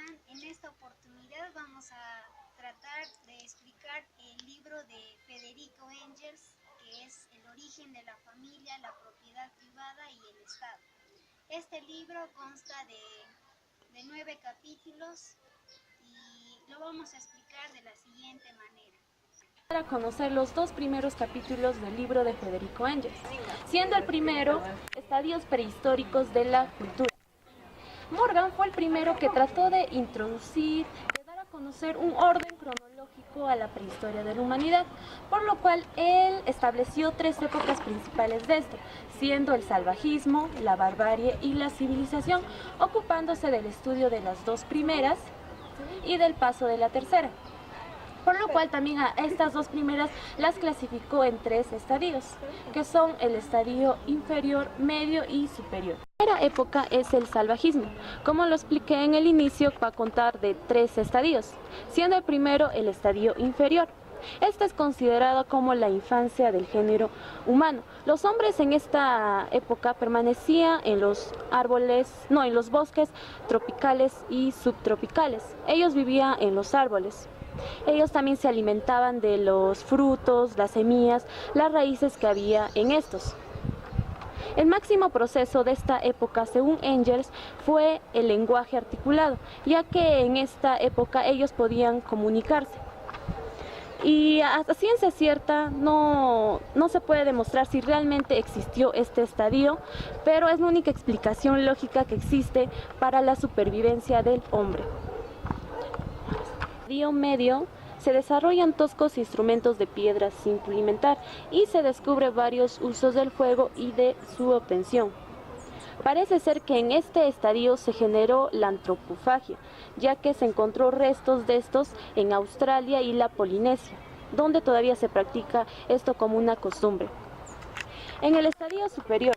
están? En esta oportunidad vamos a tratar de explicar el libro de Federico Engels, que es El origen de la familia, la propiedad privada y el Estado. Este libro consta de 9 capítulos y lo vamos a explicar de la siguiente manera. Para conocer los dos primeros capítulos del libro de Federico Engels, siendo el primero Estadios prehistóricos de la cultura. Morgan fue el primero que trató de introducir, de dar a conocer un orden cronológico a la prehistoria de la humanidad, por lo cual él estableció 3 épocas principales de esto, siendo el salvajismo, la barbarie y la civilización, ocupándose del estudio de las 2 primeras y del paso de la tercera. Por lo cual también a estas 2 primeras las clasificó en 3 estadios, que son el estadio inferior, medio y superior. La primera época es el salvajismo. Como lo expliqué en el inicio, va a contar de 3 estadios, siendo el primero el estadio inferior. Este es considerado como la infancia del género humano. Los hombres en esta época permanecían en los en los bosques tropicales y subtropicales. Ellos vivían en los árboles. Ellos también se alimentaban de los frutos, las semillas, las raíces que había en estos. El máximo proceso de esta época, según Engels, fue el lenguaje articulado, ya que en esta época ellos podían comunicarse. Y a ciencia cierta no se puede demostrar si realmente existió este estadio, pero es la única explicación lógica que existe para la supervivencia del hombre. En el estadio medio se desarrollan toscos instrumentos de piedra sin pulimentar y se descubre varios usos del fuego y de su obtención. Parece ser que en este estadio se generó la antropofagia, ya que se encontró restos de estos en Australia y la Polinesia, donde todavía se practica esto como una costumbre. En el estadio superior,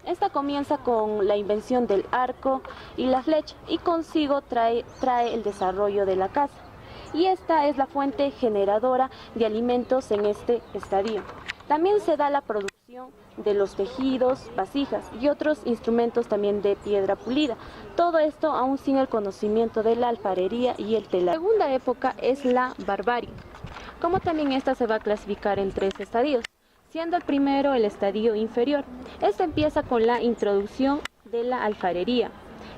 esta comienza con la invención del arco y la flecha y consigo trae el desarrollo de la caza. Y esta es la fuente generadora de alimentos en este estadio. También se da la producción de los tejidos, vasijas y otros instrumentos también de piedra pulida. Todo esto aún sin el conocimiento de la alfarería y el telar. La segunda época es la barbarie, como también esta se va a clasificar en 3 estadios, siendo el primero el estadio inferior. Este empieza con la introducción de la alfarería.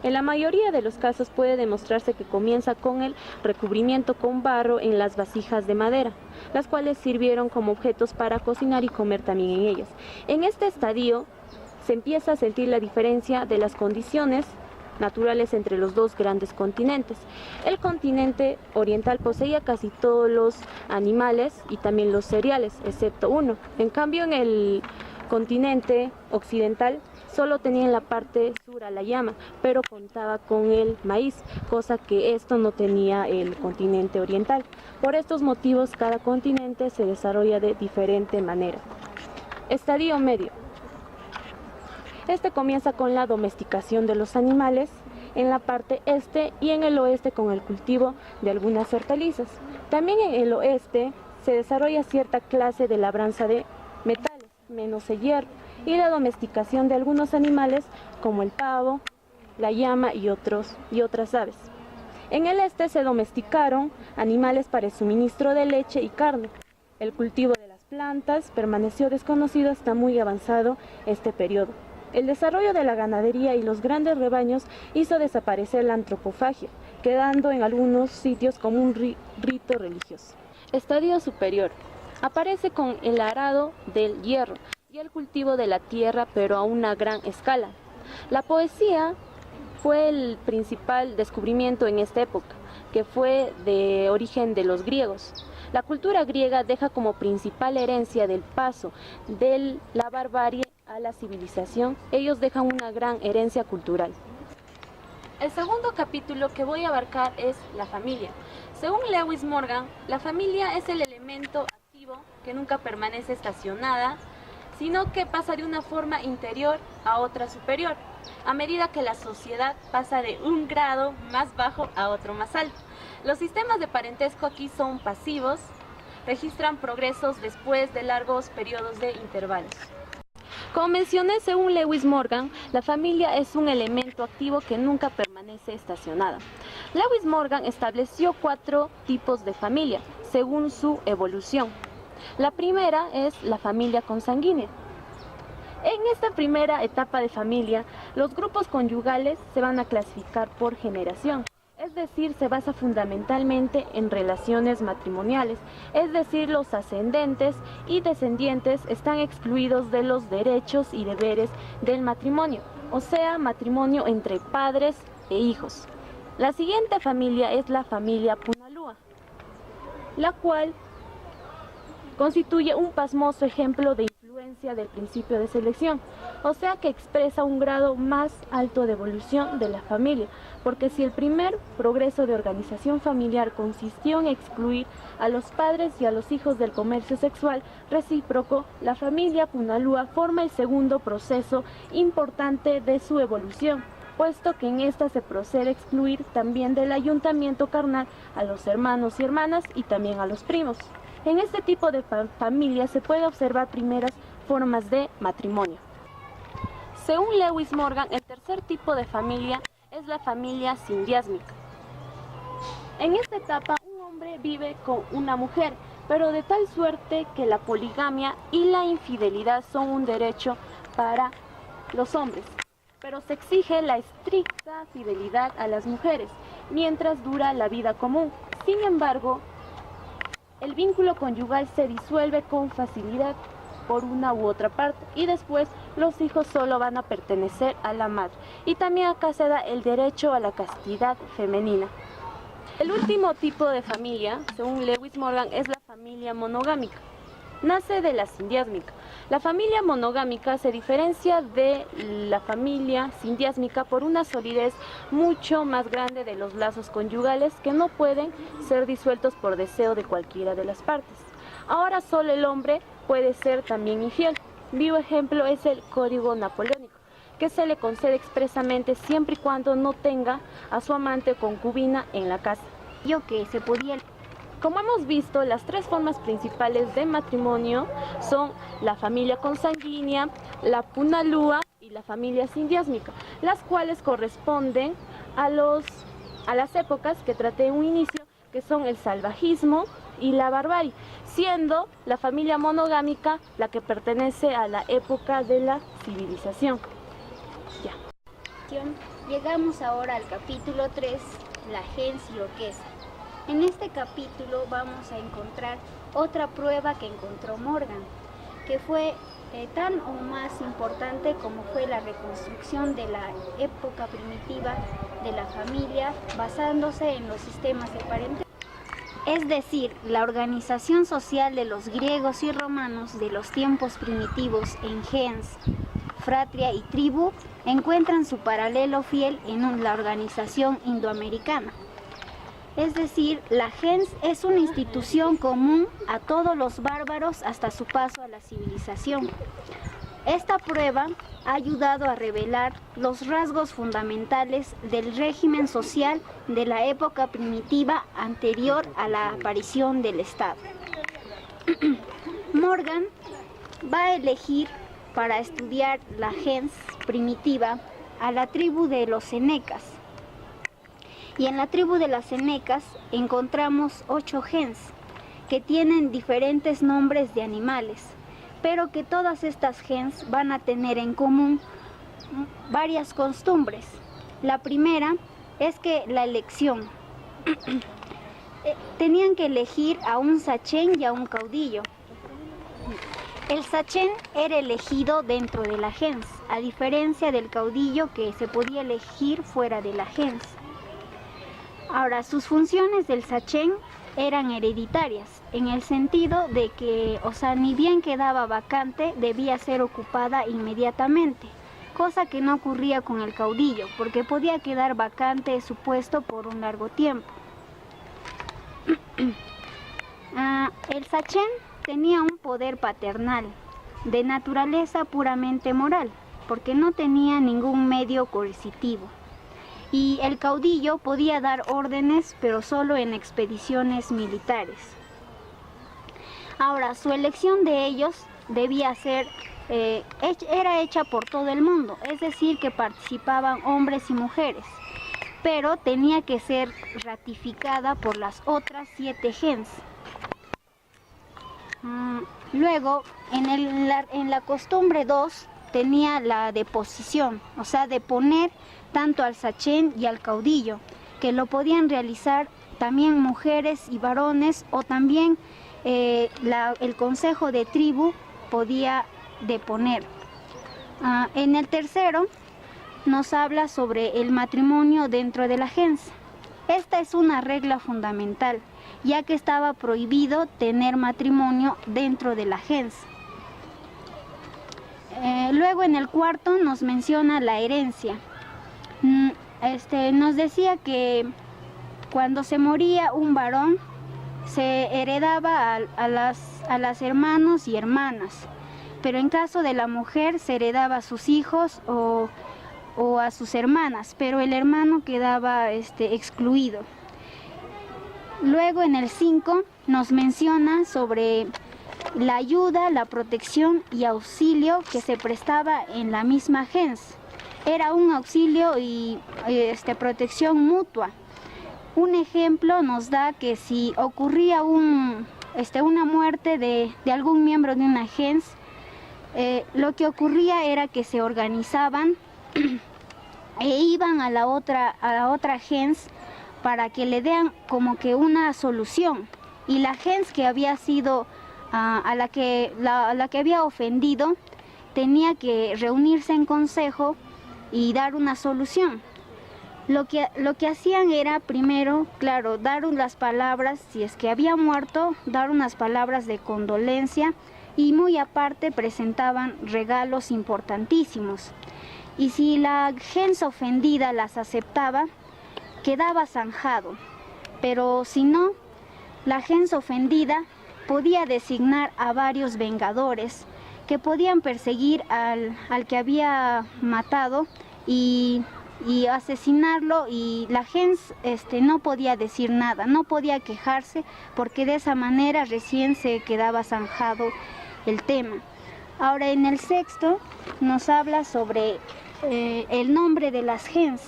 En la mayoría de los casos puede demostrarse que comienza con el recubrimiento con barro en las vasijas de madera, las cuales sirvieron como objetos para cocinar y comer también en ellas. En este estadio se empieza a sentir la diferencia de las condiciones naturales entre los 2 grandes continentes. El continente oriental poseía casi todos los animales y también los cereales, excepto uno. En cambio, en el continente occidental solo tenía en la parte sur a la llama, pero contaba con el maíz, cosa que esto no tenía el continente oriental. Por estos motivos, cada continente se desarrolla de diferente manera. Estadio medio. Este comienza con la domesticación de los animales en la parte este y en el oeste con el cultivo de algunas hortalizas. También en el oeste se desarrolla cierta clase de labranza de metales, menos el hierro, y la domesticación de algunos animales como el pavo, la llama y otras aves. En el este se domesticaron animales para el suministro de leche y carne. El cultivo de las plantas permaneció desconocido hasta muy avanzado este periodo. El desarrollo de la ganadería y los grandes rebaños hizo desaparecer la antropofagia, quedando en algunos sitios como un rito religioso. Estadio superior. Aparece con el arado del hierro y el cultivo de la tierra, pero a una gran escala. La poesía fue el principal descubrimiento en esta época, que fue de origen de los griegos. La cultura griega deja como principal herencia del paso de la barbarie a la civilización. Ellos dejan una gran herencia cultural. El segundo capítulo que voy a abarcar es la familia. Según Lewis Morgan, la familia es el elemento activo que nunca permanece estacionada, sino que pasa de una forma interior a otra superior, a medida que la sociedad pasa de un grado más bajo a otro más alto. Los sistemas de parentesco aquí son pasivos, registran progresos después de largos periodos de intervalos. Como mencioné, según Lewis Morgan, la familia es un elemento activo que nunca permanece estacionada. Lewis Morgan estableció 4 tipos de familia, según su evolución. La primera es la familia consanguínea. En esta primera etapa de familia, los grupos conyugales se van a clasificar por generación. Es decir, se basa fundamentalmente en relaciones matrimoniales, es decir, los ascendentes y descendientes están excluidos de los derechos y deberes del matrimonio, o sea, matrimonio entre padres e hijos. La siguiente familia es la familia Punalúa, la cual constituye un pasmoso ejemplo de influencia del principio de selección, o sea que expresa un grado más alto de evolución de la familia, porque si el primer progreso de organización familiar consistió en excluir a los padres y a los hijos del comercio sexual recíproco, la familia Punalúa forma el segundo proceso importante de su evolución, puesto que en esta se procede a excluir también del ayuntamiento carnal a los hermanos y hermanas y también a los primos. En este tipo de familia se puede observar primeras formas de matrimonio. Según Lewis Morgan, el tercer tipo de familia es la familia sindiásmica. En esta etapa, un hombre vive con una mujer, pero de tal suerte que la poligamia y la infidelidad son un derecho para los hombres, pero se exige la estricta fidelidad a las mujeres mientras dura la vida común. Sin embargo, el vínculo conyugal se disuelve con facilidad por una u otra parte y después los hijos solo van a pertenecer a la madre. Y también acá se da el derecho a la castidad femenina. El último tipo de familia, según Lewis Morgan, es la familia monogámica. Nace de la sindiásmica. La familia monogámica se diferencia de la familia sindiásmica por una solidez mucho más grande de los lazos conyugales que no pueden ser disueltos por deseo de cualquiera de las partes. Ahora solo el hombre puede ser también infiel. Vivo ejemplo es el Código Napoleónico, que se le concede expresamente siempre y cuando no tenga a su amante o concubina en la casa. Como hemos visto, las 3 formas principales de matrimonio son la familia consanguínea, la punalúa y la familia sindiásmica, las cuales corresponden a las épocas que traté en un inicio, que son el salvajismo y la barbarie, siendo la familia monogámica la que pertenece a la época de la civilización. Ya. Llegamos ahora al capítulo 3, la gens iroquesa. En este capítulo vamos a encontrar otra prueba que encontró Morgan, que fue tan o más importante como fue la reconstrucción de la época primitiva de la familia basándose en los sistemas de parentesco. Es decir, la organización social de los griegos y romanos de los tiempos primitivos en gens, fratria y tribu encuentran su paralelo fiel en la organización indoamericana. Es decir, la gens es una institución común a todos los bárbaros hasta su paso a la civilización. Esta prueba ha ayudado a revelar los rasgos fundamentales del régimen social de la época primitiva anterior a la aparición del Estado. Morgan va a elegir para estudiar la gens primitiva a la tribu de los Senecas. Y en la tribu de las Senecas encontramos 8 gens que tienen diferentes nombres de animales, pero que todas estas gens van a tener en común varias costumbres. La primera es que la elección. Tenían que elegir a un sachén y a un caudillo. El sachén era elegido dentro de la gens, a diferencia del caudillo que se podía elegir fuera de la gens. Ahora, sus funciones del sachén eran hereditarias, en el sentido de que, ni bien quedaba vacante, debía ser ocupada inmediatamente, cosa que no ocurría con el caudillo, porque podía quedar vacante su puesto por un largo tiempo. El sachén tenía un poder paternal, de naturaleza puramente moral, porque no tenía ningún medio coercitivo. Y el caudillo podía dar órdenes, pero solo en expediciones militares. Ahora, su elección de ellos debía ser era hecha por todo el mundo, es decir, que participaban hombres y mujeres, pero tenía que ser ratificada por las otras 7 gens. Luego, en la costumbre 2 tenía la deposición, o sea, de poner tanto al sachén y al caudillo, que lo podían realizar también mujeres y varones, o también el consejo de tribu podía deponer. En el tercero nos habla sobre el matrimonio dentro de la gens. Esta es una regla fundamental, ya que estaba prohibido tener matrimonio dentro de la gens. Luego en el cuarto nos menciona la herencia. Nos decía que cuando se moría un varón, se heredaba a las hermanos y hermanas, pero en caso de la mujer se heredaba a sus hijos o a sus hermanas, pero el hermano quedaba excluido. Luego en el 5 nos menciona sobre la ayuda, la protección y auxilio que se prestaba en la misma gens. Era un auxilio y protección mutua. Un ejemplo nos da que si ocurría una muerte de algún miembro de una gens, lo que ocurría era que se organizaban e iban a la otra gens para que le den como que una solución, y la gens que había sido a la que había ofendido tenía que reunirse en consejo y dar una solución. Lo que hacían era primero, claro, dar unas palabras, si es que había muerto, dar unas palabras de condolencia, y muy aparte presentaban regalos importantísimos. Y si la gens ofendida las aceptaba, quedaba zanjado, pero si no, la gens ofendida podía designar a varios vengadores que podían perseguir al que había matado y asesinarlo, y la gens no podía decir nada, no podía quejarse, porque de esa manera recién se quedaba zanjado el tema. Ahora en el sexto nos habla sobre el nombre de las gens.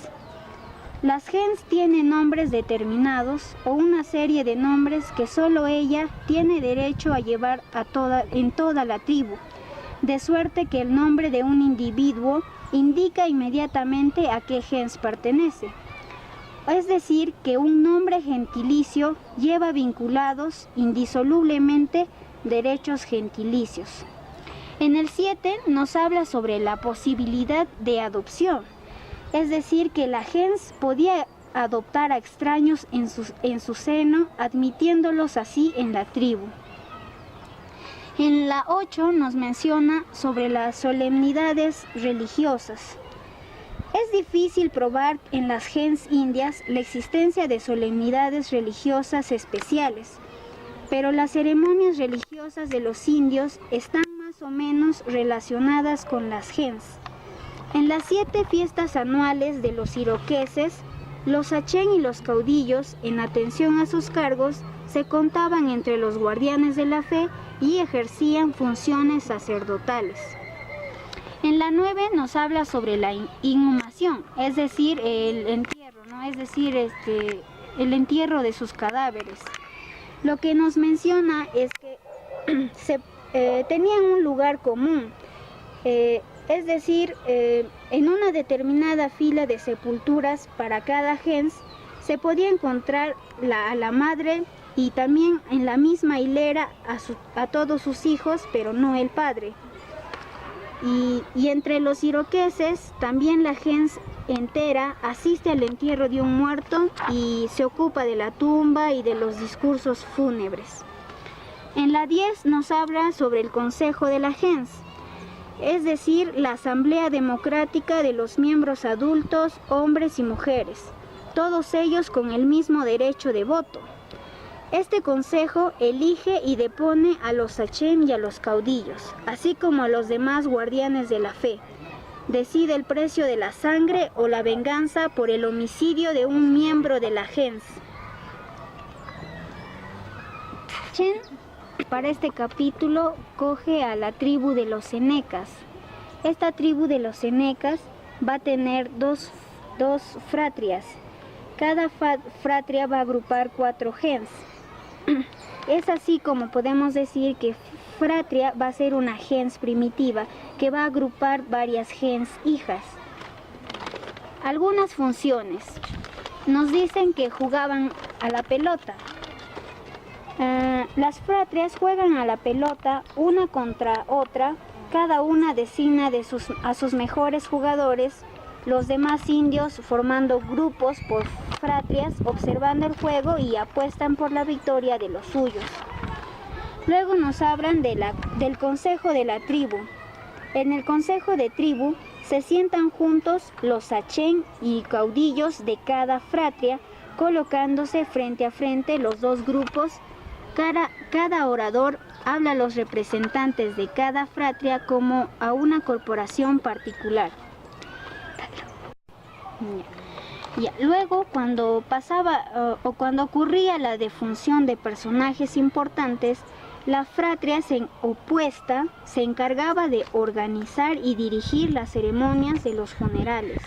Las gens tienen nombres determinados o una serie de nombres que solo ella tiene derecho a llevar en toda la tribu, de suerte que el nombre de un individuo indica inmediatamente a qué gens pertenece. Es decir, que un nombre gentilicio lleva vinculados indisolublemente derechos gentilicios. En el 7 nos habla sobre la posibilidad de adopción, es decir, que la gens podía adoptar a extraños en su seno, admitiéndolos así en la tribu. En la 8 nos menciona sobre las solemnidades religiosas. Es difícil probar en las gens indias la existencia de solemnidades religiosas especiales, pero las ceremonias religiosas de los indios están más o menos relacionadas con las gens. En las 7 fiestas anuales de los iroqueses, los sachén y los caudillos, en atención a sus cargos, se contaban entre los guardianes de la fe y ejercían funciones sacerdotales. En la 9 nos habla sobre la inhumación, es decir, el entierro, ¿no? Es decir, el entierro de sus cadáveres. Lo que nos menciona es que tenían un lugar común, es decir, en una determinada fila de sepulturas para cada gens se podía encontrar a la madre, y también en la misma hilera a todos sus hijos, pero no el padre. Y entre los iroqueses también la gens entera asiste al entierro de un muerto y se ocupa de la tumba y de los discursos fúnebres. En la 10 nos habla sobre el consejo de la gens, es decir, la asamblea democrática de los miembros adultos, hombres y mujeres, todos ellos con el mismo derecho de voto. Este consejo elige y depone a los sachén y a los caudillos, así como a los demás guardianes de la fe. Decide el precio de la sangre o la venganza por el homicidio de un miembro de la gens. para este capítulo coge a la tribu de los Senecas. Esta tribu de los Senecas va a tener dos fratrias. Cada fratria va a agrupar 4 gens. Es así como podemos decir que fratria va a ser una gens primitiva que va a agrupar varias gens hijas. Algunas funciones. Nos dicen que jugaban a la pelota. Las fratrias juegan a la pelota una contra otra. Cada una designa a sus mejores jugadores. Los demás indios formando grupos por fratrias, observando el juego y apuestan por la victoria de los suyos. Luego nos hablan del consejo de la tribu. En el consejo de tribu se sientan juntos los sachén y caudillos de cada fratria, colocándose frente a frente los dos grupos. Cada orador habla a los representantes de cada fratria como a una corporación particular. Luego, cuando cuando ocurría la defunción de personajes importantes, la fratria opuesta se encargaba de organizar y dirigir las ceremonias de los funerales,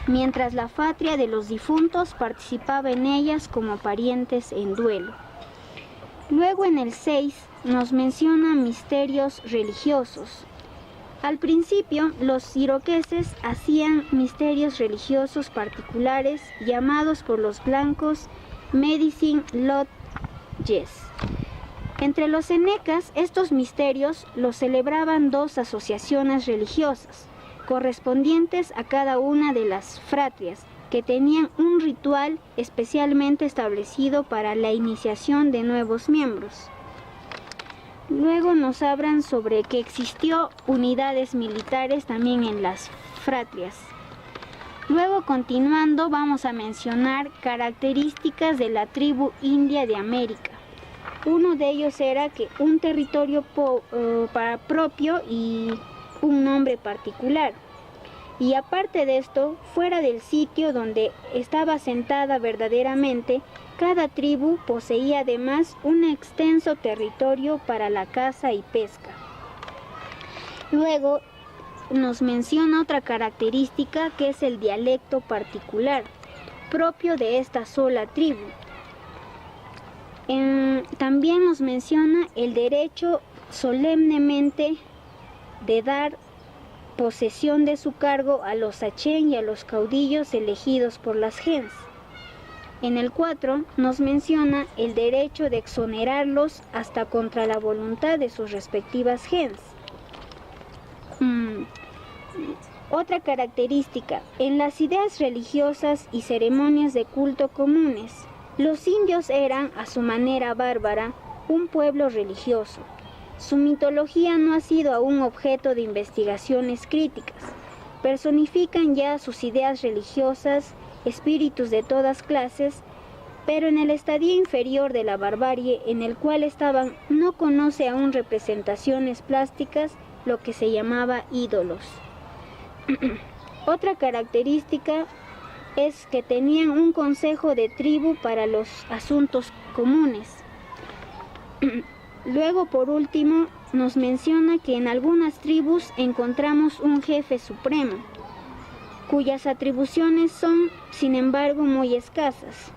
mientras la fratria de los difuntos participaba en ellas como parientes en duelo. Luego en el 6 nos menciona misterios religiosos. Al principio, los iroqueses hacían misterios religiosos particulares llamados por los blancos Medicine Lodges. Entre los senecas, estos misterios los celebraban 2 asociaciones religiosas, correspondientes a cada una de las fratrias, que tenían un ritual especialmente establecido para la iniciación de nuevos miembros. Luego nos hablan sobre que existió unidades militares también en las fratrias. Luego, continuando, vamos a mencionar características de la tribu india de América. Uno de ellos era que un territorio propio y un nombre particular. Y aparte de esto, fuera del sitio donde estaba asentada verdaderamente, cada tribu poseía además un extenso territorio para la caza y pesca. Luego nos menciona otra característica que es el dialecto particular, propio de esta sola tribu. También nos menciona el derecho solemnemente de dar posesión de su cargo a los sachén y a los caudillos elegidos por las gens. En el 4 nos menciona el derecho de exonerarlos hasta contra la voluntad de sus respectivas gens. Otra característica, en las ideas religiosas y ceremonias de culto comunes, los indios eran, a su manera bárbara, un pueblo religioso. Su mitología no ha sido aún objeto de investigaciones críticas. Personifican ya sus ideas religiosas, espíritus de todas clases, pero en el estadio inferior de la barbarie en el cual estaban no conoce aún representaciones plásticas, lo que se llamaba ídolos. Otra característica es que tenían un consejo de tribu para los asuntos comunes. Luego, por último, nos menciona que en algunas tribus encontramos un jefe supremo, cuyas atribuciones son, sin embargo, muy escasas.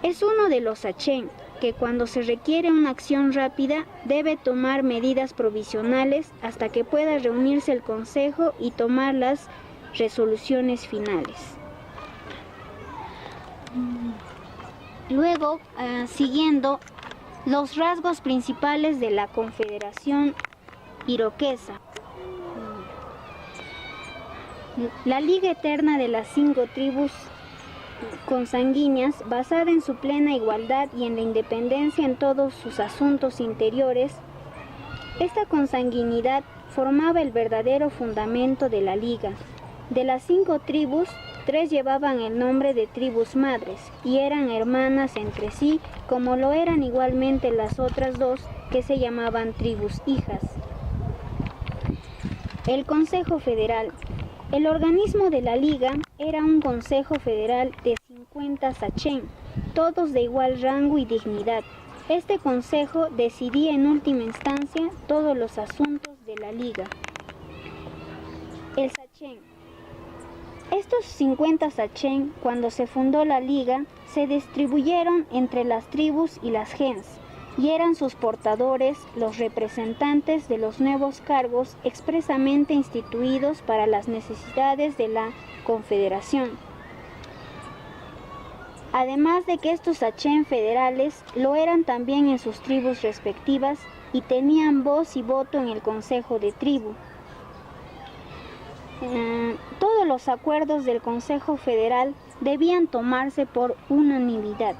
Es uno de los sachén, que cuando se requiere una acción rápida debe tomar medidas provisionales hasta que pueda reunirse el consejo y tomar las resoluciones finales. Luego, siguiendo, los rasgos principales de la Confederación Iroquesa. La Liga Eterna de las 5 tribus consanguíneas, basada en su plena igualdad y en la independencia en todos sus asuntos interiores, esta consanguinidad formaba el verdadero fundamento de la Liga. De las 5 tribus, 3 llevaban el nombre de tribus madres y eran hermanas entre sí, como lo eran igualmente las otras 2 que se llamaban tribus hijas. El Consejo Federal. El organismo de la Liga era un consejo federal de 50 sachén, todos de igual rango y dignidad. Este consejo decidía en última instancia todos los asuntos de la liga. El sachem. Estos 50 sachem, cuando se fundó la liga, se distribuyeron entre las tribus y las gens, y eran sus portadores los representantes de los nuevos cargos expresamente instituidos para las necesidades de la confederación. Además de que estos sachem federales lo eran también en sus tribus respectivas y tenían voz y voto en el consejo de tribu. Todos los acuerdos del Consejo Federal debían tomarse por unanimidad.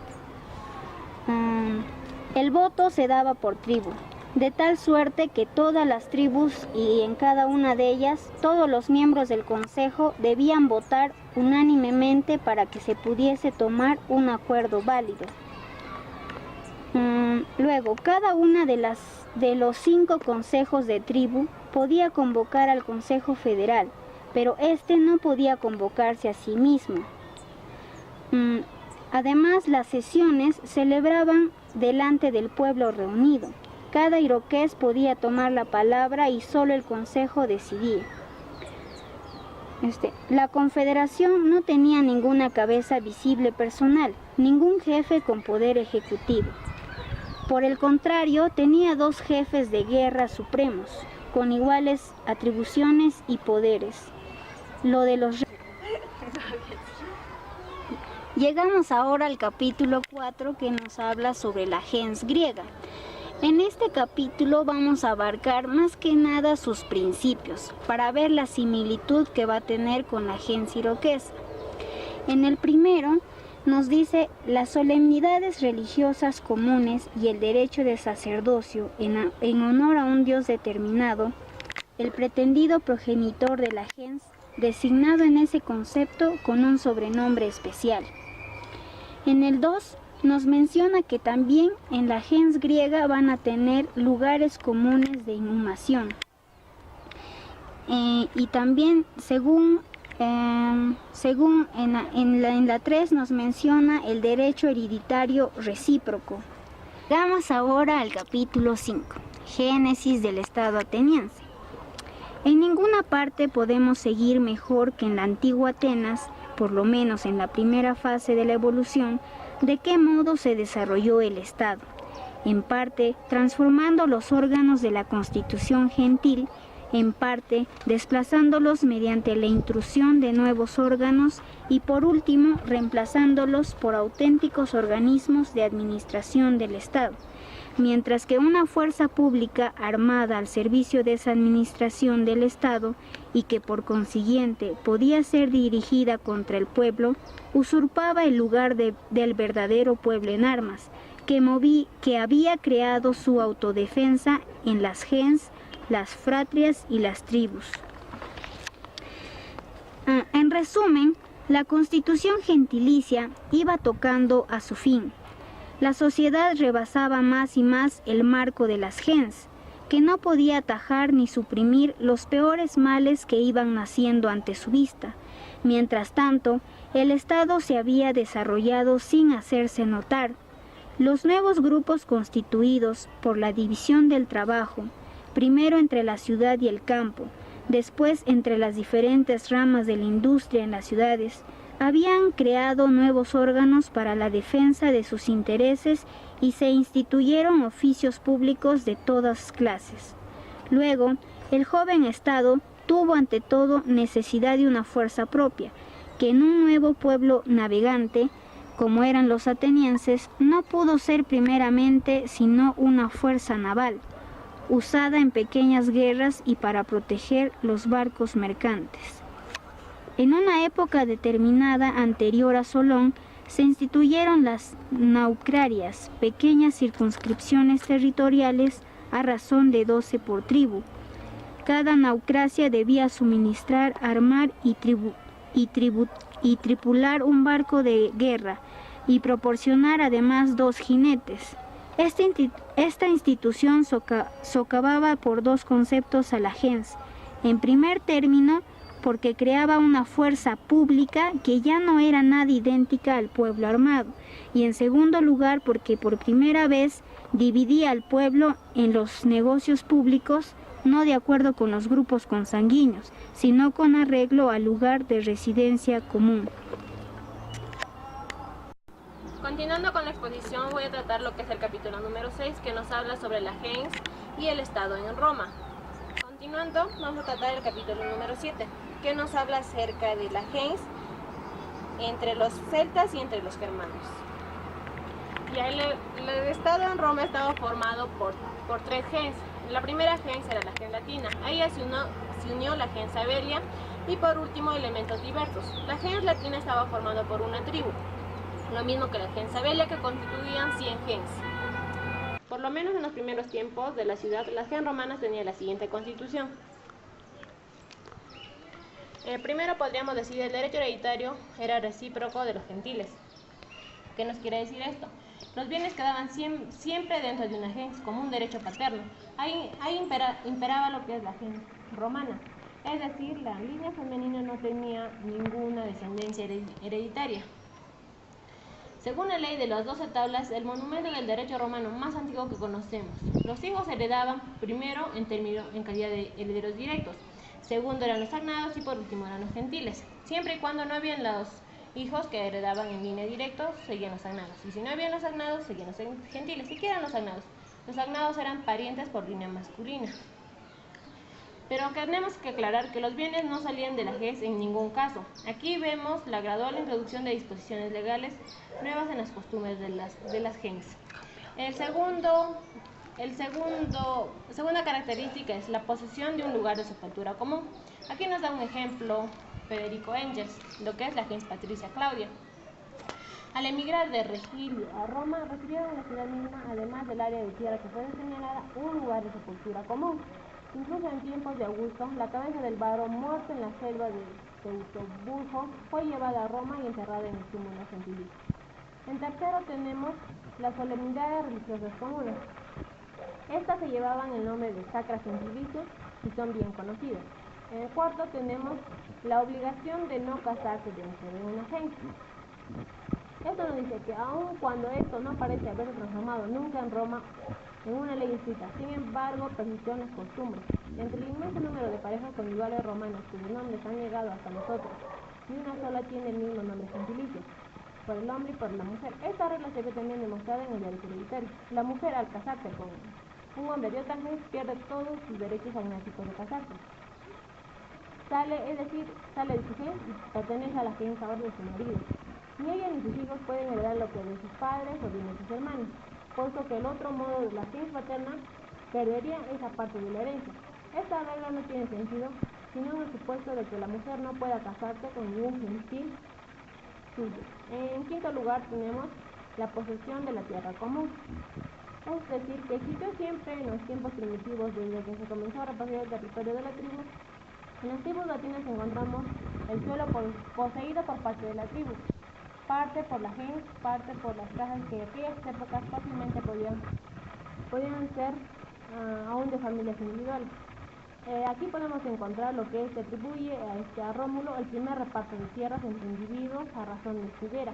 El voto se daba por tribu, de tal suerte que todas las tribus y en cada una de ellas todos los miembros del Consejo debían votar unánimemente para que se pudiese tomar un acuerdo válido. Luego, cada una de los 5 consejos de tribu podía convocar al Consejo Federal, pero este no podía convocarse a sí mismo. Además, las sesiones se celebraban delante del pueblo reunido. Cada iroqués podía tomar la palabra y solo el consejo decidía. La confederación no tenía ninguna cabeza visible personal, ningún jefe con poder ejecutivo. Por el contrario, tenía 2 jefes de guerra supremos, con iguales atribuciones y poderes. Lo de los Llegamos ahora al capítulo 4 que nos habla sobre la gens griega. En este capítulo vamos a abarcar más que nada sus principios para ver la similitud que va a tener con la gens iroquesa. En el primero nos dice las solemnidades religiosas comunes y el derecho de sacerdocio en honor a un dios determinado, el pretendido progenitor de la gens, designado en ese concepto con un sobrenombre especial. En el 2 nos menciona que también en la gens griega van a tener lugares comunes de inhumación. Y también según en la 3 nos menciona el derecho hereditario recíproco. Vamos ahora al capítulo 5, Génesis del Estado ateniense. En ninguna parte podemos seguir mejor que en la antigua Atenas, por lo menos en la primera fase de la evolución, de qué modo se desarrolló el Estado, en parte transformando los órganos de la constitución gentil, en parte desplazándolos mediante la intrusión de nuevos órganos y por último reemplazándolos por auténticos organismos de administración del Estado, mientras que una fuerza pública armada al servicio de esa administración del Estado y que por consiguiente podía ser dirigida contra el pueblo, usurpaba el lugar del verdadero pueblo en armas, que había creado su autodefensa en las gens, las fratrias y las tribus. En resumen, la constitución gentilicia iba tocando a su fin. La sociedad rebasaba más y más el marco de las gens, que no podía atajar ni suprimir los peores males que iban naciendo ante su vista. Mientras tanto, el Estado se había desarrollado sin hacerse notar. Los nuevos grupos constituidos por la división del trabajo, primero entre la ciudad y el campo, después entre las diferentes ramas de la industria en las ciudades, habían creado nuevos órganos para la defensa de sus intereses y se instituyeron oficios públicos de todas clases. Luego, el joven Estado tuvo ante todo necesidad de una fuerza propia, que en un nuevo pueblo navegante, como eran los atenienses, no pudo ser primeramente sino una fuerza naval, usada en pequeñas guerras y para proteger los barcos mercantes. En una época determinada anterior a Solón, se instituyeron las naucrarias, pequeñas circunscripciones territoriales a razón de 12 por tribu. Cada naucracia debía suministrar, armar y tripular un barco de guerra y proporcionar además 2 jinetes. Esta institución socavaba por 2 conceptos a la gens. En primer término, porque creaba una fuerza pública que ya no era nada idéntica al pueblo armado, y en segundo lugar porque por primera vez dividía al pueblo en los negocios públicos, no de acuerdo con los grupos consanguíneos, sino con arreglo al lugar de residencia común. Continuando con la exposición, voy a tratar lo que es el capítulo número 6, que nos habla sobre la gens y el Estado en Roma. Continuando, vamos a tratar el capítulo número 7, que nos habla acerca de la gens entre los celtas y entre los germanos. Ya el Estado en Roma estaba formado por tres gens. La primera gens era la gens latina, a ella se unió la gens Sabelia y por último elementos diversos. La gens latina estaba formada por una tribu, lo mismo que la gens Sabelia, que constituían 100 gens. Por lo menos en los primeros tiempos de la ciudad, las gens romanas tenían la siguiente constitución. Primero podríamos decir el derecho hereditario era recíproco de los gentiles. ¿Qué nos quiere decir esto? Los bienes quedaban siempre dentro de una gens, como un derecho paterno. Ahí imperaba lo que es la gens romana. Es decir, la línea femenina no tenía ninguna descendencia hereditaria. Según la ley de las 12 tablas, el monumento del derecho romano más antiguo que conocemos, los hijos heredaban primero en calidad de herederos directos, segundo eran los agnados y por último eran los gentiles. Siempre y cuando no habían los hijos que heredaban en línea directa, seguían los agnados. Y si no habían los agnados, seguían los gentiles. ¿Y qué eran los agnados? Los agnados eran parientes por línea masculina. Pero tenemos que aclarar que los bienes no salían de la gens en ningún caso. Aquí vemos la gradual introducción de disposiciones legales nuevas en las costumbres de las gens. Segunda característica es la posesión de un lugar de sepultura común. Aquí nos da un ejemplo Federico Engels, lo que es la gens Patricia Claudia. Al emigrar de Regilio a Roma, recibieron en la ciudad misma, además del área de tierra que fue señalada, un lugar de sepultura común. Incluso en tiempos de Augusto, la cabeza del varón muerto en la selva de Teutoburgo fue llevada a Roma y enterrada en el túmulo gentilicio. En tercero tenemos las solemnidades religiosas comunes. Estas se llevaban el nombre de sacra gentilicio y son bien conocidas. En el cuarto tenemos la obligación de no casarse dentro de una gens. Esto nos dice que aun cuando esto no parece haberse transformado nunca en Roma en una ley escrita, sin embargo persistieron las costumbres. Entre el inmenso número de parejas conyugales romanas cuyos nombres han llegado hasta nosotros, y una sola tiene el mismo nombre gentilicio, por el hombre y por la mujer. Esta regla se ve también demostrada en el derecho hereditario. La mujer, al casarse con un hombre de otra gens, pierde todos sus derechos agnáticos de casarse. Sale de su gens y pertenece a la gens ahora de su marido. Ni ella ni sus hijos pueden heredar lo que de sus padres o bien de sus hermanos, puesto que el otro modo de la gens paterna perdería esa parte de la herencia. Esta regla no tiene sentido, sino en el supuesto de que la mujer no pueda casarse con ningún gentil suyo. En quinto lugar tenemos la posesión de la tierra común. Es decir, que existió siempre en los tiempos primitivos, desde que se comenzó a repartir el territorio de la tribu. En las tribus latinas encontramos el suelo poseído por parte de la tribu, parte por la gens, parte por las casas que en aquellas épocas fácilmente podían ser aún de familias individuales. Aquí podemos encontrar lo que se atribuye a Rómulo el primer reparto de tierras entre individuos a razón de juguera.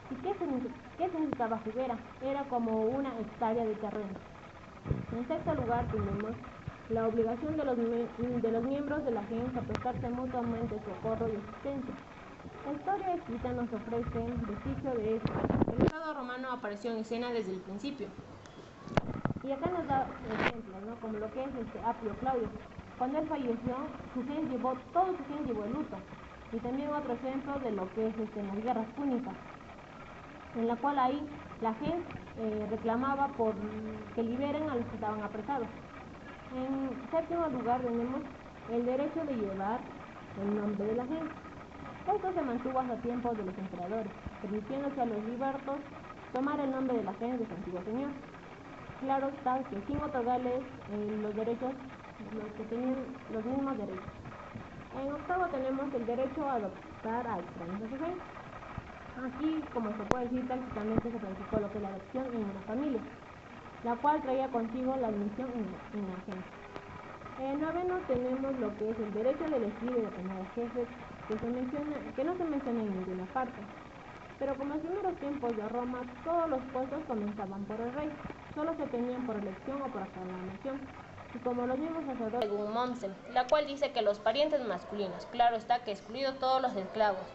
¿Y qué significaba juguera? Era como una hectárea de terreno. En sexto lugar tenemos la obligación de los miembros de la gens a prestarse mutuamente socorro y asistencia. La historia escrita nos ofrece vestigio de esto. El Estado romano apareció en escena desde el principio. Y acá nos da ejemplos, ¿no? Como lo que es Apio Claudio. Cuando él falleció, todo su gens llevó el luto. Y también otro ejemplo de lo que es en las guerras púnicas, en la cual ahí la gens reclamaba por que liberen a los que estaban apresados. En séptimo lugar tenemos el derecho de llevar el nombre de la gens. Esto se mantuvo hasta tiempos de los emperadores, permitiéndose a los libertos tomar el nombre de la gens de su antiguo señor. Claro está que sin otorgarles los derechos, los que tenían los mismos derechos. En octavo tenemos el derecho a adoptar a extraños a su gens. Aquí, como se puede decir, tácticamente se practicó lo que es la adopción en una familia, la cual traía consigo la admisión en la gens. En noveno tenemos lo que es el derecho al elegir y determinar al jefe, que no se menciona en ninguna parte. Pero como en los primeros tiempos de Roma, todos los puestos comenzaban por el rey, solo se tenían por elección o por aclamación. Y como los mismos sacerdotes, según Mommsen, la cual dice que los parientes masculinos, claro está que excluido todos los esclavos,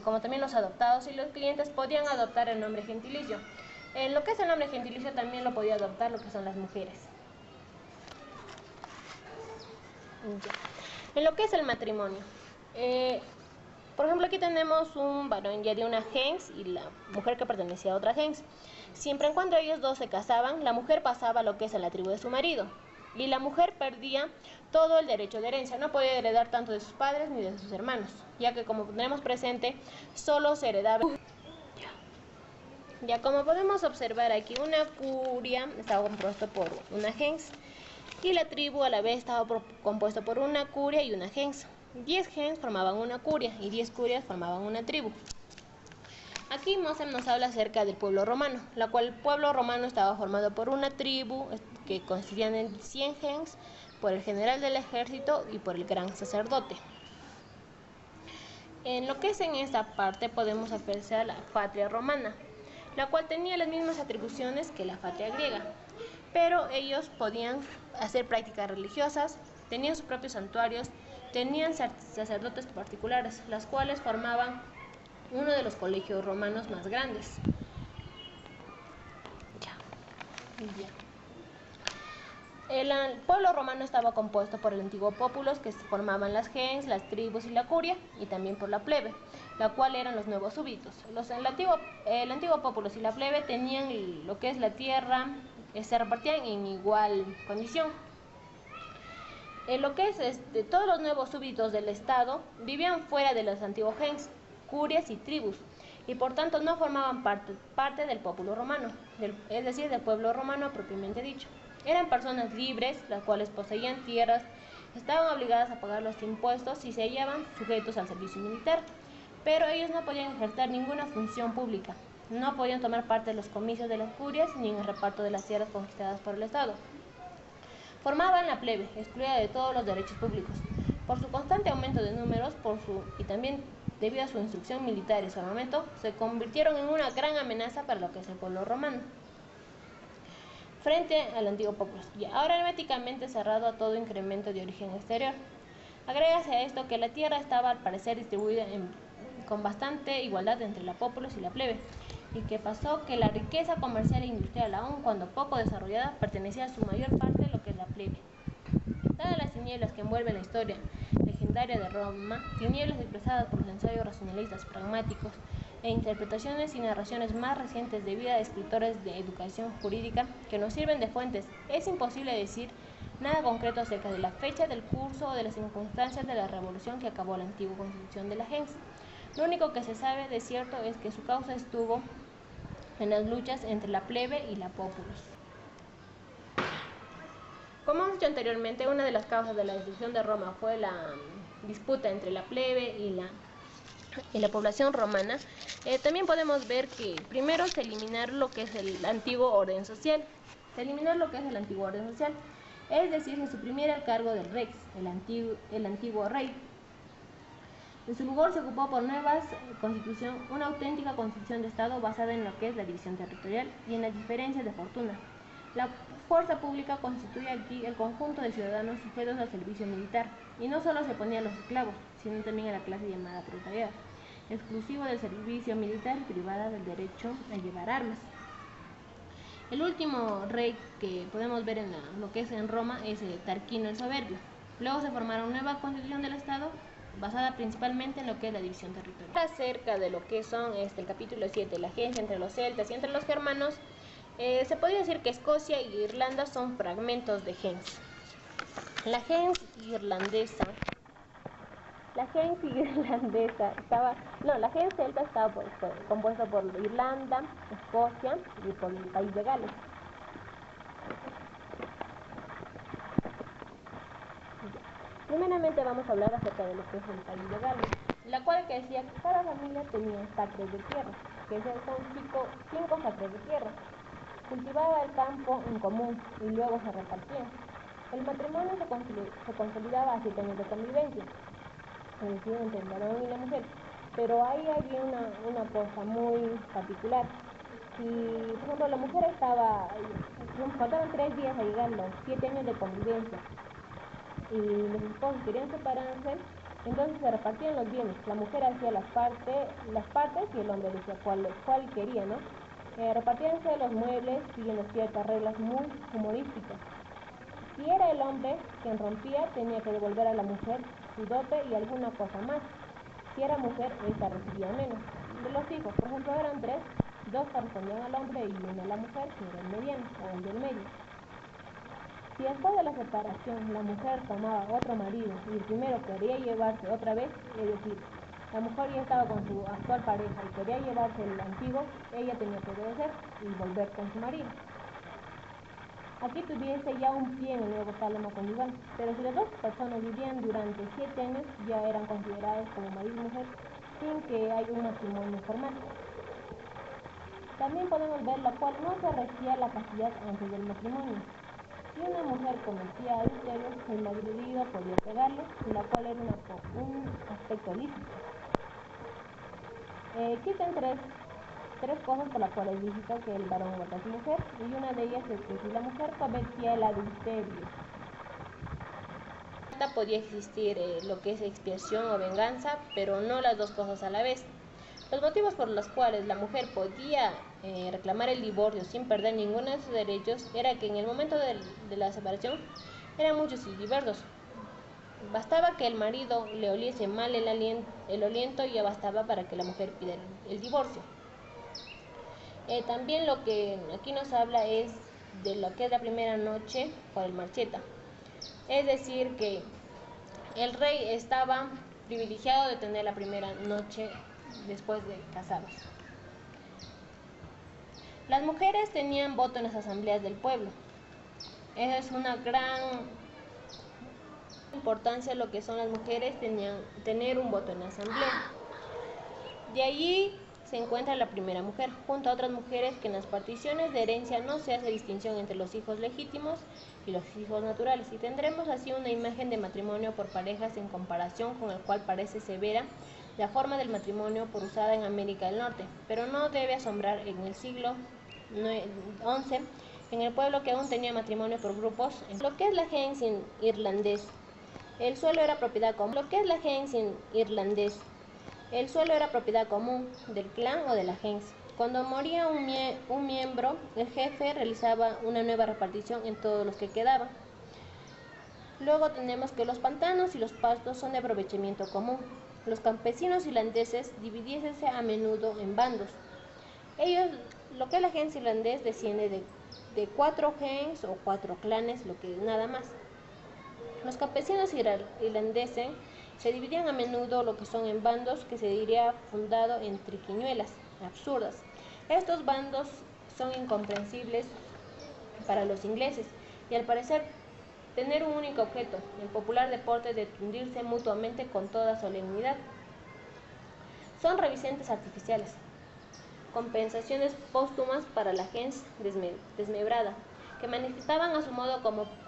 como también los adoptados y los clientes, podían adoptar el nombre gentilicio. En lo que es el nombre gentilicio también lo podía adoptar lo que son las mujeres. En lo que es el matrimonio, por ejemplo, aquí tenemos un varón ya de una gens y la mujer que pertenecía a otra gens. Siempre en cuando ellos dos se casaban, la mujer pasaba a lo que es a la tribu de su marido. Y la mujer perdía todo el derecho de herencia, no podía heredar tanto de sus padres ni de sus hermanos, ya que como tenemos presente, solo se heredaba. Ya como podemos observar aquí, una curia estaba compuesta por una gens, y la tribu a la vez estaba compuesta por una curia y una gens. 10 gens formaban una curia y 10 curias formaban una tribu. Aquí Mommsen nos habla acerca del pueblo romano, la cual el pueblo romano estaba formado por una tribu que consistían en 100 gens, por el general del ejército y por el gran sacerdote. En lo que es en esta parte podemos apreciar la patria romana, la cual tenía las mismas atribuciones que la patria griega, pero ellos podían hacer prácticas religiosas, tenían sus propios santuarios, tenían sacerdotes particulares, las cuales formaban uno de los colegios romanos más grandes. El pueblo romano estaba compuesto por el antiguo populos, que formaban las gens, las tribus y la curia, y también por la plebe, la cual eran los nuevos súbditos. El antiguo populos y la plebe tenían lo que es la tierra, se repartían en igual condición. Lo que es todos los nuevos súbditos del estado vivían fuera de los antiguos gens, curias y tribus, y por tanto no formaban parte del pueblo romano, es decir, del pueblo romano propiamente dicho. Eran personas libres, las cuales poseían tierras, estaban obligadas a pagar los impuestos y se hallaban sujetos al servicio militar, pero ellos no podían ejercer ninguna función pública, no podían tomar parte de los comicios de las curias ni en el reparto de las tierras conquistadas por el Estado. Formaban la plebe, excluida de todos los derechos públicos. Por su constante aumento de números y también debido a su instrucción militar y su armamento, se convirtieron en una gran amenaza para lo que es el pueblo romano frente al antiguo pueblo, y ahora herméticamente cerrado a todo incremento de origen exterior. Agrégase a esto que la tierra estaba al parecer distribuida con bastante igualdad entre la populace y la plebe, y que pasó que la riqueza comercial e industrial, aun cuando poco desarrollada, pertenecía a su mayor parte a lo que es la plebe. Dadas las tinieblas que envuelven la historia legendaria de Roma, tinieblas expresadas por los ensayos racionalistas pragmáticos e interpretaciones y narraciones más recientes de vida de escritores de educación jurídica que nos sirven de fuentes, es imposible decir nada concreto acerca de la fecha del curso o de las circunstancias de la revolución que acabó la antigua constitución de la gens. Lo único que se sabe de cierto es que su causa estuvo en las luchas entre la plebe y la populus. Como hemos dicho anteriormente, una de las causas de la destrucción de Roma fue la disputa entre la plebe y la población romana. También podemos ver que primero se eliminaron lo que es el antiguo orden social. Es decir, se suprimiera el cargo del rex, el antiguo rey. En su lugar se ocupó por una auténtica constitución de Estado basada en lo que es la división territorial y en las diferencias de fortuna. La fuerza pública constituye aquí el conjunto de ciudadanos sujetos al servicio militar, y no solo se ponía a los esclavos, sino también a la clase llamada proletariada, exclusivo del servicio militar y privada del derecho a llevar armas. El último rey que podemos ver en lo que es en Roma es Tarquino el Soberbio. Luego se formaron una nueva constitución del Estado basada principalmente en lo que es la división territorial. Acerca de lo que son el capítulo 7, la gens entre los celtas y entre los germanos, se podría decir que Escocia y Irlanda son fragmentos de gens. La gens celta estaba compuesta por Irlanda, Escocia y por el país de Gales. Primeramente vamos a hablar acerca de lo que es el país de Gales, la cual que decía que cada familia tenía sacres de tierra, que son 5 sacres de tierra. Cultivaba el campo en común y luego se repartían. El matrimonio se consolidaba a 7 años de convivencia, es decir, entre el varón y la mujer. Pero ahí había una cosa muy particular. Si, por ejemplo, la mujer faltaban 3 días a llegar los 7 años de convivencia y los esposos querían separarse, entonces se repartían los bienes. La mujer hacía las partes y el hombre decía cuál quería, ¿no? Repartíanse los muebles siguiendo ciertas reglas muy humorísticas. Si era el hombre quien rompía, tenía que devolver a la mujer su dote y alguna cosa más. Si era mujer, esta recibía menos. De los hijos, por ejemplo, eran 3, 2 correspondían al hombre y 1 a la mujer, que era el mediano o el del medio. Si después de la separación la mujer tomaba otro marido y el primero quería llevarse otra vez, es decir, la mujer ya estaba con su actual pareja y quería llevarse el antiguo, ella tenía que obedecer y volver con su marido. Aquí tuviese ya un pie en el nuevo tálamo conyugal, pero si las dos personas vivían durante 7 años, ya eran consideradas como marido y mujer sin que haya un matrimonio formal. También podemos ver la cual no se regía la castidad antes del matrimonio. Si una mujer cometía adulterio, el marido podía pegarle, y la cual era un aspecto lícito. Existen tres cosas por las cuales es lícito que el varón mate a su mujer, y una de ellas es que si la mujer cometía el adulterio, podía existir lo que es expiación o venganza, pero no las dos cosas a la vez. Los motivos por los cuales la mujer podía reclamar el divorcio sin perder ninguno de sus derechos era que en el momento de la separación eran muchos y diversos. Bastaba que el marido le oliese mal el aliento y ya bastaba para que la mujer pidiera el divorcio. También lo que aquí nos habla es de lo que es la primera noche por el marcheta. Es decir, que el rey estaba privilegiado de tener la primera noche después de casados. Las mujeres tenían voto en las asambleas del pueblo. Esa es una gran importancia lo que son las mujeres, tener un voto en la asamblea. De allí se encuentra la primera mujer, junto a otras mujeres que en las particiones de herencia no se hace distinción entre los hijos legítimos y los hijos naturales, y tendremos así una imagen de matrimonio por parejas en comparación con el cual parece severa la forma del matrimonio por usada en América del Norte, pero no debe asombrar en el siglo XI, en el pueblo que aún tenía matrimonio por grupos. Lo que es la gens irlandés, el suelo era propiedad común. Lo que es la gens irlandés, el suelo era propiedad común del clan o de la gens. Cuando moría un miembro, el jefe realizaba una nueva repartición en todos los que quedaban. Luego tenemos que los pantanos y los pastos son de aprovechamiento común. Los campesinos irlandeses dividiéndose a menudo en bandos. Lo que es la gens irlandés desciende de 4 gens o 4 clanes, lo que es nada más. Los campesinos irlandeses se dividían a menudo lo que son en bandos, que se diría fundado en triquiñuelas absurdas. Estos bandos son incomprensibles para los ingleses y al parecer tener un único objeto, el popular deporte de tundirse mutuamente con toda solemnidad. Son revisiontes artificiales, compensaciones póstumas para la gens desmembrada, que manifestaban a su modo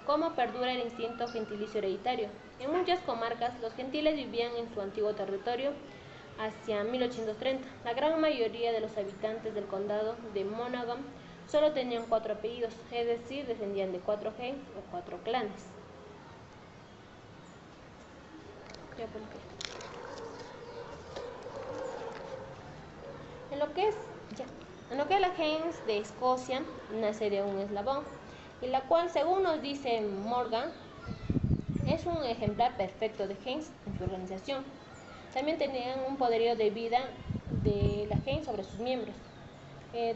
cómo perdura el instinto gentilicio hereditario. En muchas comarcas, los gentiles vivían en su antiguo territorio hacia 1830. La gran mayoría de los habitantes del condado de Monaghan solo tenían 4 apellidos, es decir, descendían de 4 gens o 4 clanes. En lo que es la gens de Escocia, nace de un eslabón, y la cual, según nos dice Morgan, es un ejemplar perfecto de gens en su organización. También tenían un poderío de vida de la gens sobre sus miembros.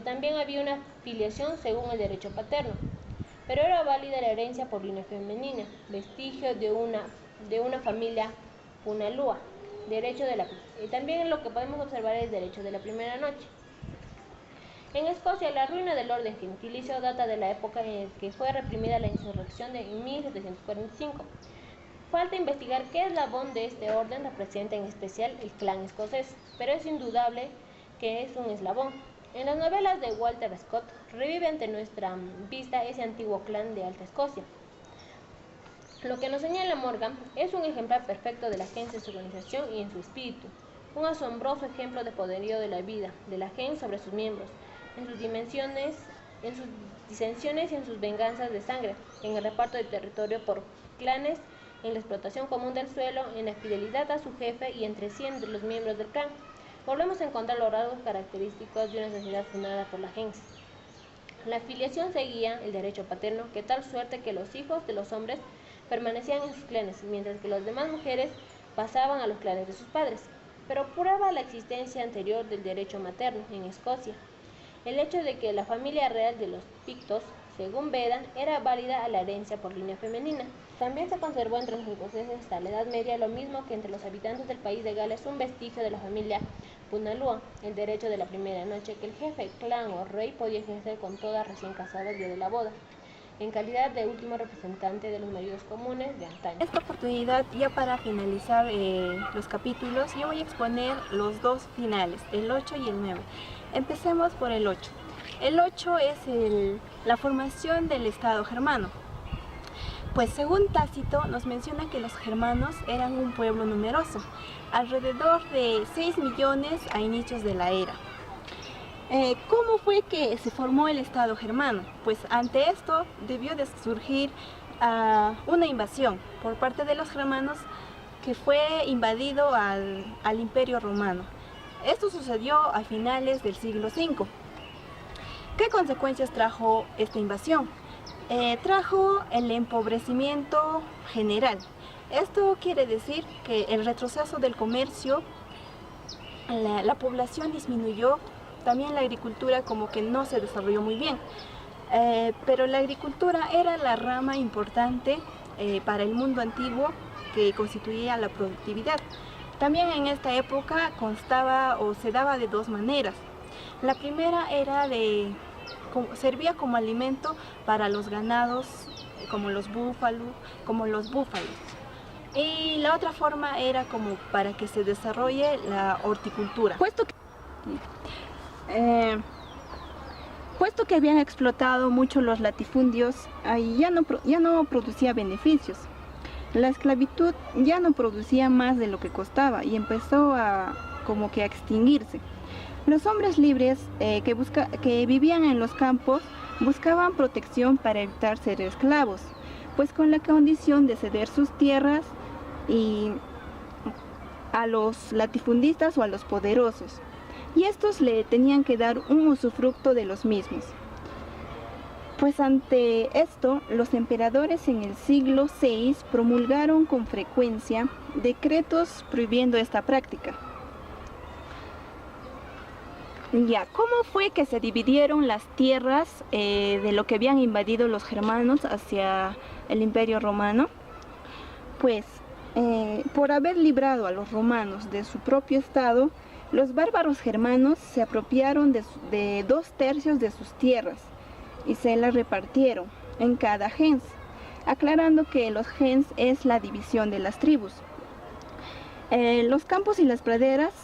También había una filiación según el derecho paterno, pero era válida la herencia por línea femenina, vestigio de una familia punalúa. También lo que podemos observar es el derecho de la primera noche. En Escocia, la ruina del orden gentilicio data de la época en que fue reprimida la insurrección de 1745. Falta investigar qué eslabón de este orden representa en especial el clan escocés, pero es indudable que es un eslabón. En las novelas de Walter Scott revive ante nuestra vista ese antiguo clan de Alta Escocia. Lo que nos señala Morgan es un ejemplar perfecto de la gens en su organización y en su espíritu, un asombroso ejemplo de poderío de la vida, de la gens sobre sus miembros, en sus dimensiones, en sus disensiones y en sus venganzas de sangre, en el reparto de territorio por clanes, en la explotación común del suelo, en la fidelidad a su jefe y entre sí entre los miembros del clan. Volvemos a encontrar los rasgos característicos de una sociedad fundada por la gens. La filiación seguía el derecho paterno, de tal suerte que los hijos de los hombres permanecían en sus clanes, mientras que las demás mujeres pasaban a los clanes de sus padres. Pero prueba la existencia anterior del derecho materno en Escocia el hecho de que la familia real de los Pictos, según Bedan, era válida a la herencia por línea femenina. También se conservó entre los escoceses hasta la Edad Media, lo mismo que entre los habitantes del país de Gales, un vestigio de la familia Punalua, el derecho de la primera noche que el jefe, clan o rey podía ejercer con toda recién casada el día de la boda, en calidad de último representante de los maridos comunes de antaño. En esta oportunidad, ya para finalizar los capítulos, yo voy a exponer los dos finales, el 8 y el 9. Empecemos por el 8. El 8 es la formación del Estado germano. Pues según Tácito nos menciona que los germanos eran un pueblo numeroso, alrededor de 6 millones a inicios de la era. ¿Cómo fue que se formó el Estado germano? Pues ante esto debió de surgir una invasión por parte de los germanos que fue invadido al Imperio Romano. Esto sucedió a finales del siglo V. ¿Qué consecuencias trajo esta invasión? Trajo el empobrecimiento general. Esto quiere decir que el retroceso del comercio, la población disminuyó, también la agricultura como que no se desarrolló muy bien. Pero la agricultura era la rama importante para el mundo antiguo que constituía la productividad. También en esta época constaba o se daba de dos maneras. La primera era servía como alimento para los ganados, como los búfalos. Y la otra forma era como para que se desarrolle la horticultura. Puesto que habían explotado mucho los latifundios, ya no producía beneficios. La esclavitud ya no producía más de lo que costaba y empezó como que a extinguirse. Los hombres libres que vivían en los campos buscaban protección para evitar ser esclavos, pues con la condición de ceder sus tierras a los latifundistas o a los poderosos, y estos le tenían que dar un usufructo de los mismos. Pues ante esto, los emperadores en el siglo VI promulgaron con frecuencia decretos prohibiendo esta práctica. Ya, ¿cómo fue que se dividieron las tierras de lo que habían invadido los germanos hacia el Imperio Romano? Pues, por haber librado a los romanos de su propio estado, los bárbaros germanos se apropiaron de 2/3 de sus tierras y se las repartieron en cada gens, aclarando que los gens es la división de las tribus. Los campos y las praderas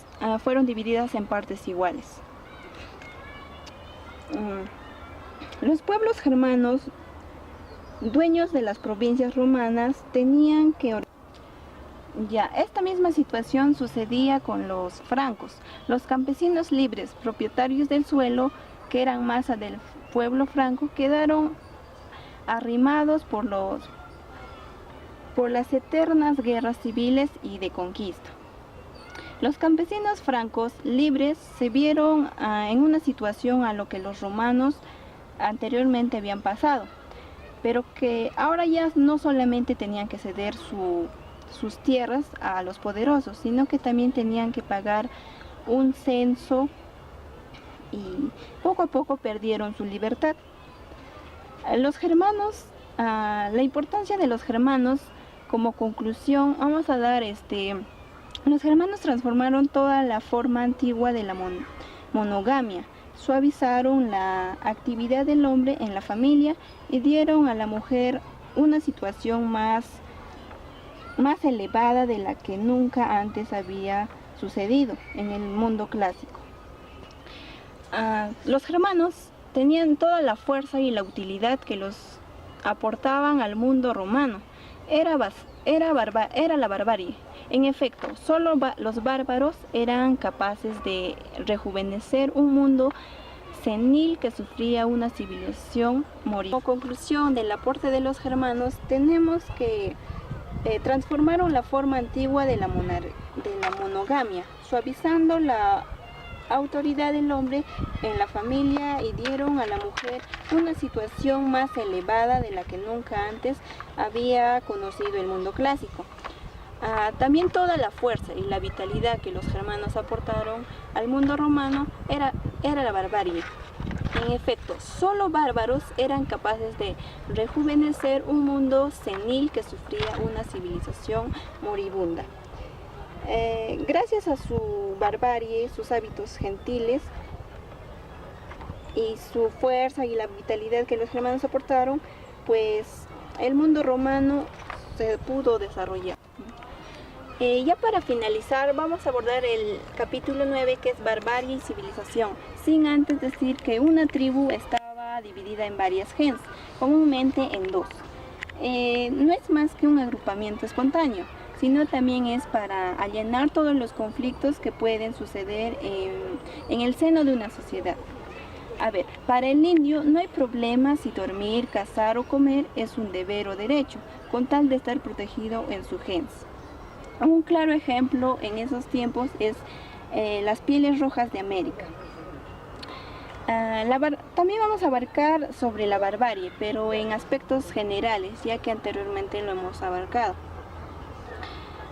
fueron divididas en partes iguales. Los pueblos germanos, dueños de las provincias romanas, tenían que... esta misma situación sucedía con los francos. Los campesinos libres, propietarios del suelo, que eran masa del pueblo franco, quedaron arrimados por las eternas guerras civiles y de conquista. Los campesinos francos libres se vieron en una situación a lo que los romanos anteriormente habían pasado, pero que ahora ya no solamente tenían que ceder sus tierras a los poderosos, sino que también tenían que pagar un censo y poco a poco perdieron su libertad. Los germanos, la importancia de los germanos, como conclusión, vamos a dar los germanos transformaron toda la forma antigua de la monogamia, suavizaron la actividad del hombre en la familia y dieron a la mujer una situación más elevada de la que nunca antes había sucedido en el mundo clásico. Los germanos tenían toda la fuerza y la utilidad que los aportaban al mundo romano, era la barbarie. En efecto, solo los bárbaros eran capaces de rejuvenecer un mundo senil que sufría una civilización morir. Como conclusión del aporte de los germanos, tenemos que transformaron la forma antigua de la monogamia, suavizando la autoridad del hombre en la familia y dieron a la mujer una situación más elevada de la que nunca antes había conocido el mundo clásico. También toda la fuerza y la vitalidad que los germanos aportaron al mundo romano era la barbarie. En efecto, solo bárbaros eran capaces de rejuvenecer un mundo senil que sufría una civilización moribunda. Gracias a su barbarie, sus hábitos gentiles y su fuerza y la vitalidad que los germanos aportaron, pues el mundo romano se pudo desarrollar. Ya para finalizar, vamos a abordar el capítulo 9, que es barbarie y civilización, sin antes decir que una tribu estaba dividida en varias gens, comúnmente en dos. No es más que un agrupamiento espontáneo, sino también es para allanar todos los conflictos que pueden suceder en el seno de una sociedad. A ver, para el indio no hay problema si dormir, cazar o comer es un deber o derecho, con tal de estar protegido en su gens. Un claro ejemplo en esos tiempos es las pieles rojas de América. También vamos a abarcar sobre la barbarie, pero en aspectos generales, ya que anteriormente lo hemos abarcado.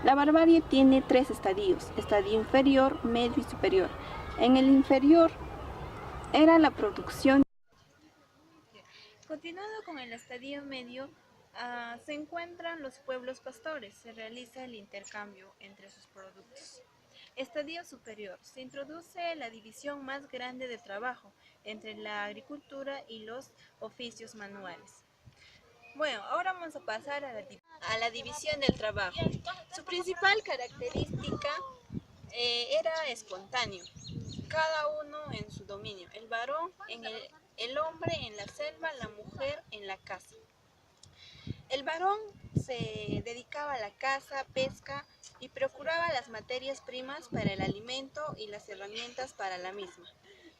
La barbarie tiene tres estadios: estadio inferior, medio y superior. En el inferior era la producción. Continuando con el estadio medio, se encuentran los pueblos pastores, se realiza el intercambio entre sus productos. Estadio superior, se introduce la división más grande de trabajo entre la agricultura y los oficios manuales. Bueno, ahora vamos a pasar a la división del trabajo. Su principal característica era espontáneo, cada uno en su dominio, el varón el hombre en la selva, la mujer en la casa. El varón se dedicaba a la caza, pesca y procuraba las materias primas para el alimento y las herramientas para la misma.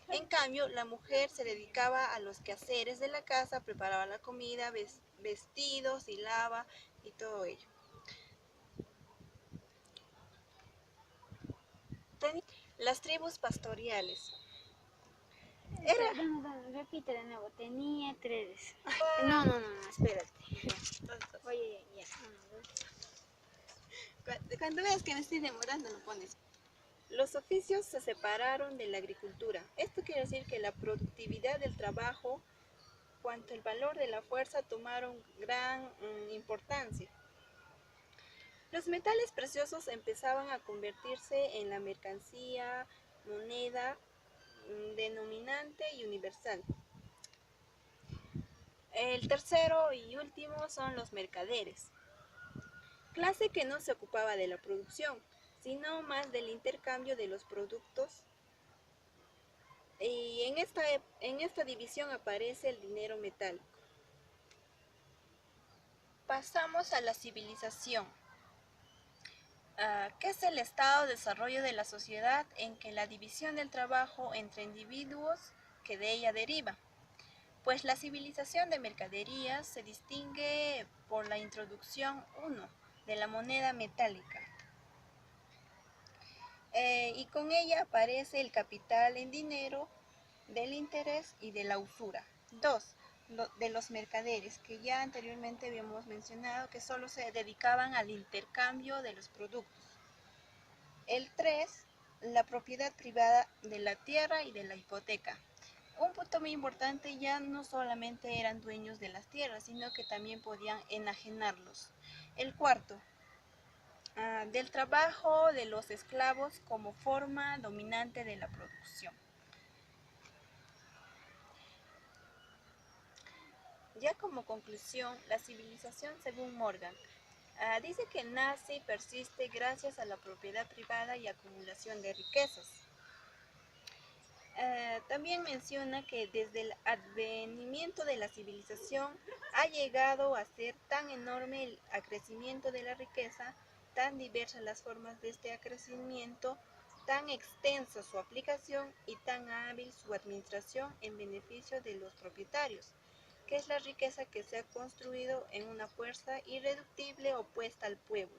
En cambio, la mujer se dedicaba a los quehaceres de la casa, preparaba la comida, vestidos, hilaba y todo ello. Las tribus pastoriales. Repite de nuevo, tenía tres. No, espérate. Oye, ya. Cuando veas que me estoy demorando, lo pones. Los oficios se separaron de la agricultura. Esto quiere decir que la productividad del trabajo, cuanto el valor de la fuerza, tomaron gran importancia. Los metales preciosos empezaban a convertirse en la mercancía, moneda, denominante y universal. El tercero y último son los mercaderes, clase que no se ocupaba de la producción, sino más del intercambio de los productos. Y en esta división aparece el dinero metálico. Pasamos a la civilización, que es el estado de desarrollo de la sociedad en que la división del trabajo entre individuos que de ella deriva. Pues la civilización de mercaderías se distingue por la introducción 1 de la moneda metálica. Y con ella aparece el capital en dinero, del interés y de la usura. 2. De los mercaderes, que ya anteriormente habíamos mencionado que solo se dedicaban al intercambio de los productos. El 3. La propiedad privada de la tierra y de la hipoteca. Un punto muy importante, ya no solamente eran dueños de las tierras, sino que también podían enajenarlos. El 4. Del trabajo de los esclavos como forma dominante de la producción. Ya como conclusión, la civilización, según Morgan, dice que nace y persiste gracias a la propiedad privada y acumulación de riquezas. También menciona que desde el advenimiento de la civilización ha llegado a ser tan enorme el acrecimiento de la riqueza, tan diversas las formas de este acrecimiento, tan extensa su aplicación y tan hábil su administración en beneficio de los propietarios, que es la riqueza que se ha construido en una fuerza irreductible opuesta al pueblo.